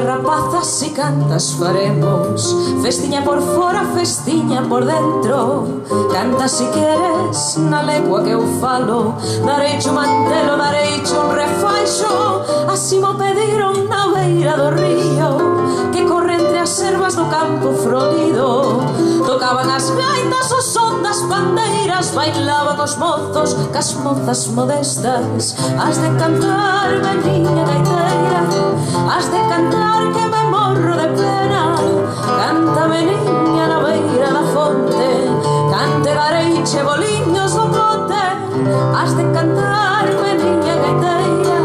Rapazas e cantas faremos, festiña por fora, festiña por dentro. Canta si queres na legua que eu falo, dareiche un mantelo, dareiche un refaixo. Así mo pediron na beira do río, que corre entre as ervas do campo florido. Tocaban as gaitas, o son das bandeiras, bailaban os mozos cas mozas modestas. Has de cantar, veniña gaiteira, has de cantar que me morro de pena. Canta, veniña na beira da fonte, cante dareiche boliños do pote. Has de cantar, veniña gaiteira,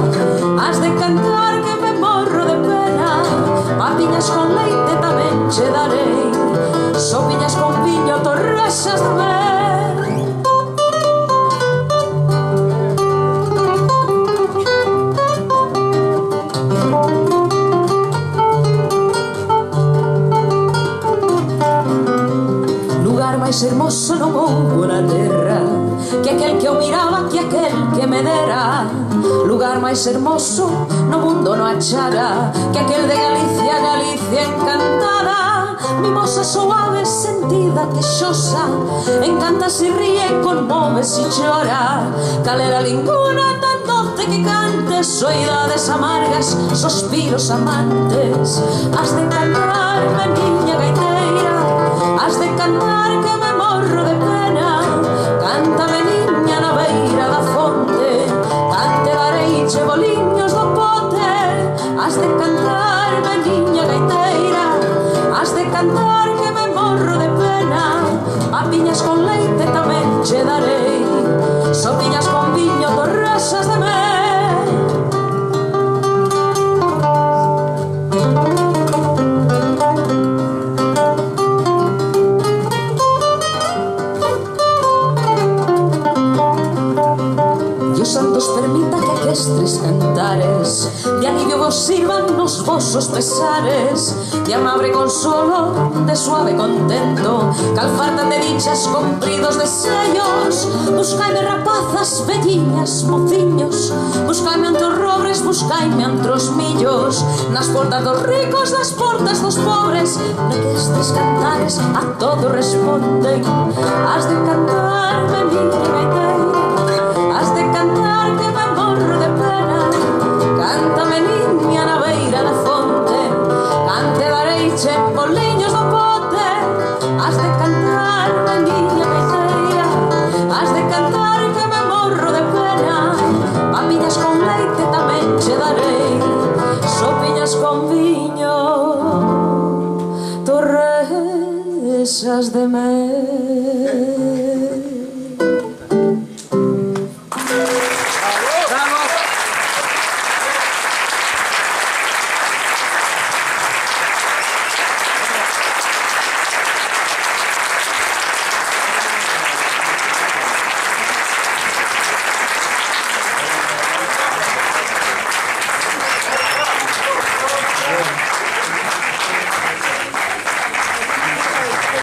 has de cantar que me morro de pena. Papiñas con leite tamén che darei, sopiñas con viño, torrexas de ver. Máis hermoso non houbo na terra que aquel que eu miraba, que aquel que me dera. Lugar máis hermoso no mundo non achara que aquel de Galicia, Galicia encantada. Mimosa suave, sentida, queixosa, encanta se ríe, conmove se chora. Calera linguna tan doce que cante soidades amargas, suspiros amantes. Has de cantar, veniña gaiteira, has de cantar que me morro de pena. Canta, veniña na beira da fonte, cante dareiche boliños do pote. Has de cantar, veniña gaiteira, has de cantar que me morro de pena. Papiñas con leite tamén che darei, sopiñas con viño, torrexas de mel. Santos permita que aquestes cantares de alivio vos sirvan nos vosos pesares, de amable consolo, de suave contento, calfartan de dichas compridos deseos. Buscaime rapazas, velliñas, mociños, buscaime antros robres, buscaime antros millos, nas portas dos ricos, nas portas dos pobres, na que estes cantares a todo responden. Has de cantar, veniña gaiteira, has de cantar que me morro de pena. Canta, veniña na beira da fonte, cante dareiche boliños do pote. Has de cantar, veniña gaiteira, has de cantar que me morro de pena. Papiñas con leite tamén che darei, sopiñas con viño, torrexas de mel.